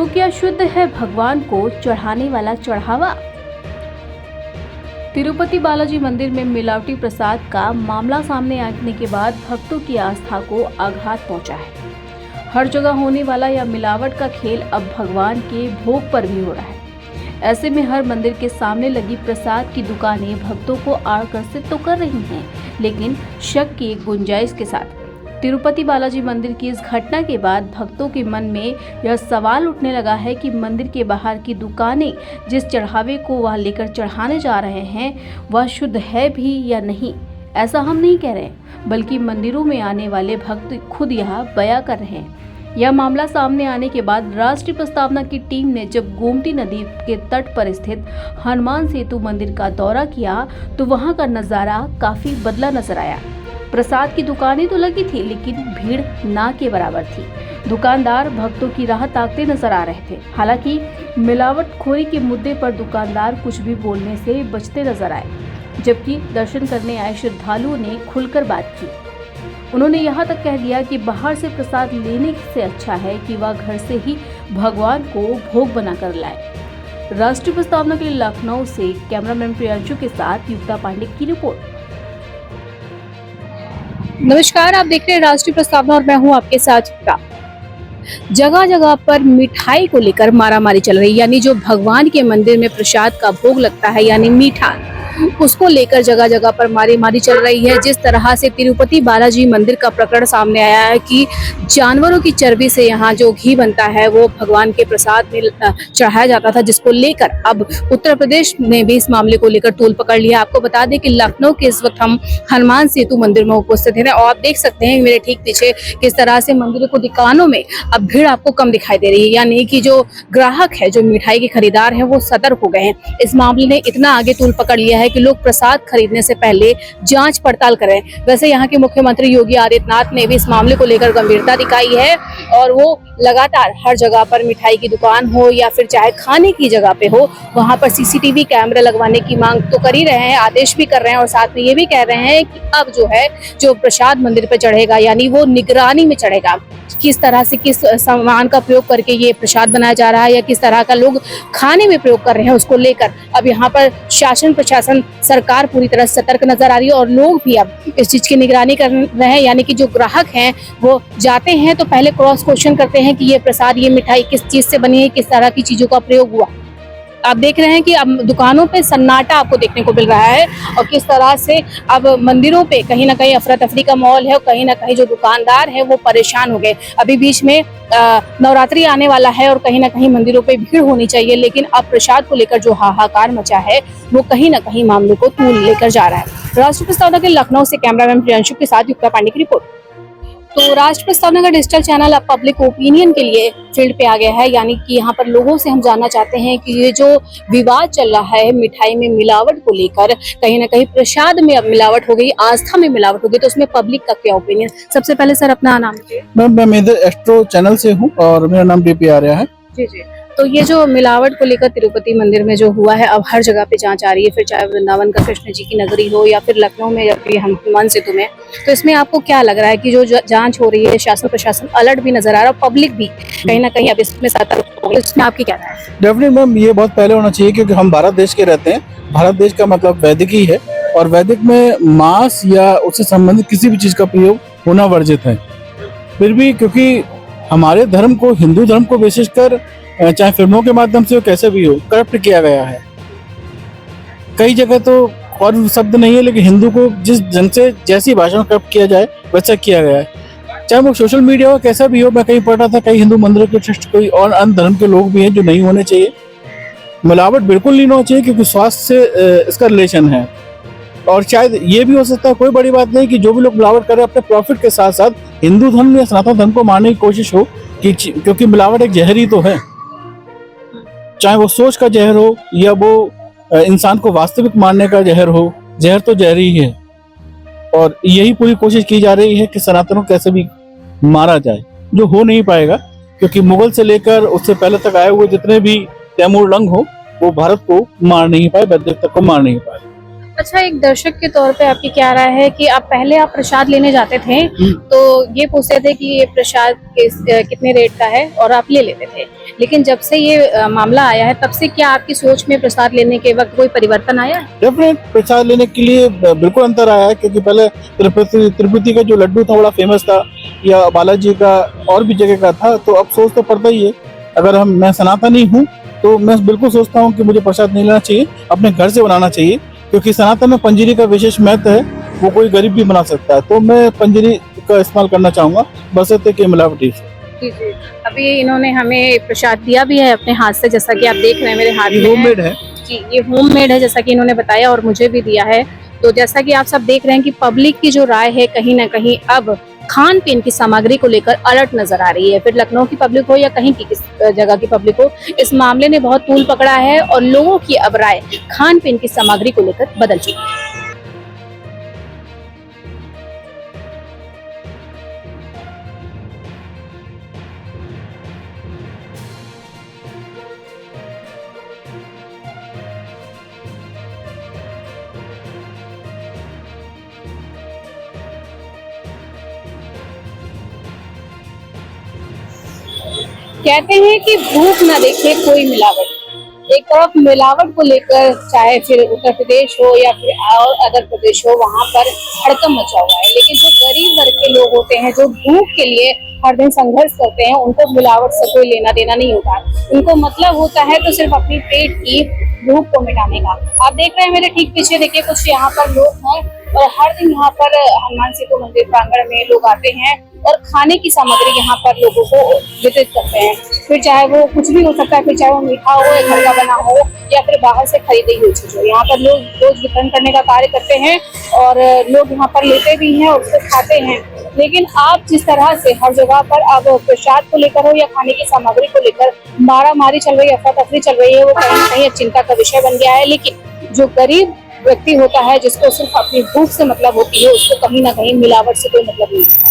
तो क्या शुद्ध है भगवान को चढ़ाने वाला चढ़ावा? तिरुपति बालाजी मंदिर में मिलावटी प्रसाद का मामला सामने आने के बाद भक्तों की आस्था को आघात पहुंचा है। हर जगह होने वाला यह मिलावट का खेल अब भगवान के भोग पर भी हो रहा है। ऐसे में हर मंदिर के सामने लगी प्रसाद की दुकानें भक्तों को आकर्षित तो कर रही हैं, लेकिन शक की एक गुंजाइश के साथ। तिरुपति बालाजी मंदिर की इस घटना के बाद भक्तों के मन में यह सवाल उठने लगा है कि मंदिर के बाहर की दुकानें जिस चढ़ावे को वह लेकर चढ़ाने जा रहे हैं वह शुद्ध है भी या नहीं। ऐसा हम नहीं कह रहे, बल्कि मंदिरों में आने वाले भक्त खुद यह बयां कर रहे हैं। यह मामला सामने आने के बाद राष्ट्रीय प्रस्तावना की टीम ने जब गोमती नदी के तट पर स्थित हनुमान सेतु मंदिर का दौरा किया तो वहां का नजारा काफी बदला नजर आया। प्रसाद की दुकानें तो लगी थी, लेकिन भीड़ ना के बराबर थी। दुकानदार भक्तों की राह ताकते नजर आ रहे थे। हालांकि मिलावटखोरी के मुद्दे पर दुकानदार कुछ भी बोलने से बचते नजर आए, जबकि दर्शन करने आए श्रद्धालुओं ने खुलकर बात की। उन्होंने यहाँ तक कह दिया कि बाहर से प्रसाद लेने से अच्छा है कि वह घर से ही भगवान को भोग बनाकर लाए। राष्ट्रीय प्रस्तावना के लिए लखनऊ से कैमरामैन प्रियांशु के साथ युक्ता पांडे की रिपोर्ट। नमस्कार, आप देख रहे हैं राष्ट्रीय प्रस्तावना और मैं हूं आपके साथ युक्ता। जगह जगह पर मिठाई को लेकर मारामारी चल रही है, यानी जो भगवान के मंदिर में प्रसाद का भोग लगता है यानी मीठा, उसको लेकर जगह जगह पर मारी चल रही है। जिस तरह से तिरुपति बालाजी मंदिर का प्रकरण सामने आया है कि जानवरों की चर्बी से यहाँ जो घी बनता है वो भगवान के प्रसाद में चढ़ाया जाता था, जिसको लेकर अब उत्तर प्रदेश ने भी इस मामले को लेकर तूल पकड़ लिया। आपको बता दें कि लखनऊ के इस वक्त हम हनुमान सेतु मंदिर में उपस्थित हैं और आप देख सकते हैं मेरे ठीक पीछे किस तरह से मंदिरों को दुकानों में अब भीड़ आपको कम दिखाई दे रही है, यानी कि जो ग्राहक है, जो मिठाई के खरीदार है, वो सतर्क हो गए हैं। इस मामले ने इतना आगे तूल पकड़ लिया है कि लोग प्रसाद खरीदने से पहले जांच पड़ताल करें। वैसे यहाँ के मुख्यमंत्री योगी आदित्यनाथ ने भी इस मामले को लेकर गंभीरता दिखाई है और वो लगातार हर जगह पर मिठाई की दुकान हो या फिर चाहे खाने की जगह पे हो, वहां पर सीसीटीवी कैमरे लगवाने की मांग तो कर ही रहे हैं, आदेश भी कर रहे हैं और साथ में ये भी कह रहे हैं कि अब जो है जो प्रसाद मंदिर पे चढ़ेगा यानी वो निगरानी में चढ़ेगा। किस तरह से किस सामान का प्रयोग करके ये प्रसाद बनाया जा रहा है या किस तरह का लोग खाने में प्रयोग कर रहे हैं, उसको लेकर अब यहाँ पर शासन प्रशासन सरकार पूरी तरह सतर्क नजर आ रही है और लोग भी अब इस चीज की निगरानी कर रहे हैं। यानी कि जो ग्राहक हैं वो जाते हैं तो पहले क्रॉस क्वेश्चन करते हैं कि ये प्रसाद, ये मिठाई किस चीज से बनी है, किस तरह की चीजों का प्रयोग हुआ। आप देख रहे हैं कि अब दुकानों पे सन्नाटा आपको देखने को मिल रहा है और किस तरह से अब मंदिरों पे कहीं ना कहीं अफरा तफरी का माहौल है और कहीं ना कहीं जो दुकानदार है वो परेशान हो गए। अभी बीच में नवरात्रि आने वाला है और कहीं ना कहीं मंदिरों पे भीड़ होनी चाहिए, लेकिन अब प्रसाद को लेकर जो हाहाकार मचा है वो कहीं ना कहीं मामले को तूल लेकर जा रहा है। राष्ट्रीय प्रस्तावना के लखनऊ से कैमरामैन प्रियांशु के साथ युक्ता पांडे की रिपोर्ट। तो राष्ट्रीय प्रस्तावना का डिजिटल चैनल अब पब्लिक ओपिनियन के लिए फील्ड पे आ गया है, यानी कि यहाँ पर लोगों से हम जानना चाहते हैं कि ये जो विवाद चल रहा है मिठाई में मिलावट को लेकर, कहीं ना कहीं प्रसाद में अब मिलावट हो गई, आस्था में मिलावट हो गई, तो उसमें पब्लिक का क्या ओपिनियन। सबसे पहले सर अपना नाम बताइए। मैं मेजर एस्ट्रो चैनल से हूँ और मेरा नाम डीपी आर्या है। जी जी। तो ये जो मिलावट को लेकर तिरुपति मंदिर में जो हुआ है, अब हर जगह पे जांच आ रही है, फिर चाहे वृंदावन का कृष्ण जी की नगरी हो या फिर लखनऊ में या फिर हनुमान सेतु में, तो इसमें आपको क्या लग रहा है कि जो जांच हो रही है, शासन प्रशासन अलर्ट भी नजर आ रहा है, पब्लिक भी कहीं ना कहीं अब इसमें सतर्क हो गई, इसमें आपकी क्या राय है? डेफिनेटली मैम, ये बहुत पहले होना चाहिए क्योंकि हम भारत देश के रहते हैं। भारत देश का मतलब वैदिक ही है और वैदिक में मांस या उससे संबंधित किसी भी चीज का प्रयोग होना वर्जित है। फिर भी क्योंकि हमारे धर्म को, हिंदू धर्म को विशेषकर चाहे फिल्मों के माध्यम से हो कैसे भी हो, करप्ट किया गया है। कई जगह तो और शब्द नहीं है, लेकिन हिंदू को जिस ढंग से जैसी भाषा में करप्ट किया जाए वैसा किया गया है। चाहे वो सोशल मीडिया हो कैसा भी हो, मैं कहीं पढ़ रहा था कई हिंदू मंदिरों के ट्रस्ट कोई और अन्य धर्म के लोग भी हैं जो नहीं होने चाहिए। मिलावट बिल्कुल नहीं होना चाहिए क्योंकि स्वास्थ्य से इसका रिलेशन है और शायद ये भी हो सकता है, कोई बड़ी बात नहीं कि जो भी लोग मिलावट कर रहे हैं अपने प्रॉफिट के साथ साथ हिंदू धर्म या सनातन धर्म को मारने की कोशिश हो, क्योंकि मिलावट एक जहर ही तो है। चाहे वो सोच का जहर हो या वो इंसान को वास्तविक मारने का जहर हो, जहर तो जहर ही है। और यही पूरी कोशिश की जा रही है कि सनातनों को कैसे भी मारा जाए, जो हो नहीं पाएगा क्योंकि मुगल से लेकर उससे पहले तक आए हुए जितने भी तैमूर लंग हो वो भारत को मार नहीं पाए, वैदिक तक को मार नहीं पाए। अच्छा, एक दर्शक के तौर पे आपकी क्या राय है कि आप पहले आप प्रसाद लेने जाते थे तो ये पूछते थे कि ये प्रसाद कितने रेट का है और आप ले लेते थे, लेकिन जब से ये मामला आया है तब से क्या आपकी सोच में प्रसाद लेने के वक्त कोई परिवर्तन आया है? डेफिनेट प्रसाद लेने के लिए बिल्कुल अंतर आया है, क्योंकि पहले तिरुपति का जो लड्डू था बड़ा फेमस था, या बालाजी का और भी जगह का था, तो अब सोच तो पड़ता ही है। अगर मैं सनातनी हूँ तो मैं बिल्कुल सोचता हूँ कि मुझे प्रसाद नहीं लेना चाहिए, अपने घर से बनाना चाहिए, क्योंकि सनातन में पंजीरी का विशेष महत्व है, वो कोई गरीब भी बना सकता है। तो मैं पंजीरी का इस्तेमाल करना चाहूँगा, बशर्ते कि मिलावटी से। जी जी। अभी इन्होंने हमें प्रसाद दिया भी है अपने हाथ से, जैसा कि आप देख रहे हैं मेरे हाथ में होममेड है जी, ये होममेड है जैसा कि इन्होंने बताया और मुझे भी दिया है। तो जैसा कि आप सब देख रहे हैं कि पब्लिक की जो राय है कहीं ना कहीं अब खान पीन की सामग्री को लेकर अलर्ट नजर आ रही है, फिर लखनऊ की पब्लिक हो या कहीं की किस जगह की पब्लिक हो, इस मामले ने बहुत तूल पकड़ा है और लोगों की अब राय खान पीन की सामग्री को लेकर बदल चुकी है। कहते हैं कि भूख ना देखे कोई मिलावट। एक तरफ मिलावट को लेकर चाहे फिर उत्तर प्रदेश हो या फिर और अदर प्रदेश हो, वहां पर हड़कंप मचा हुआ है, लेकिन जो गरीब वर्ग के लोग होते हैं जो भूख के लिए हर दिन संघर्ष करते हैं, उनको मिलावट से कोई लेना देना नहीं होता। उनको मतलब होता है तो सिर्फ अपनी पेट की भूख को मिटाने का। आप देख रहे हैं मेरे ठीक पीछे, देखिए कुछ यहाँ पर लोग हैं और हर दिन यहाँ पर हनुमान सेतु मंदिर प्रांगण में लोग आते हैं और खाने की सामग्री यहाँ पर लोगों को वितरित करते हैं। फिर चाहे वो कुछ भी हो सकता है, फिर चाहे वो मीठा हो या घर का बना हो या फिर बाहर से खरीदी हुई चीज हो, यहाँ पर लोग रोज वितरण करने का कार्य करते हैं और लोग यहाँ पर लेते भी हैं और उसको खाते हैं। लेकिन आप जिस तरह से हर जगह पर अब प्रसाद को लेकर हो या खाने की सामग्री को लेकर मारामारी चल रही है, अफरा तफरी चल रही है, वो कहीं ना कहीं चिंता का विषय बन गया है। लेकिन जो गरीब व्यक्ति होता है, जिसको सिर्फ अपनी भूख से मतलब होती है, उसको कहीं ना कहीं मिलावट से कोई मतलब नहीं।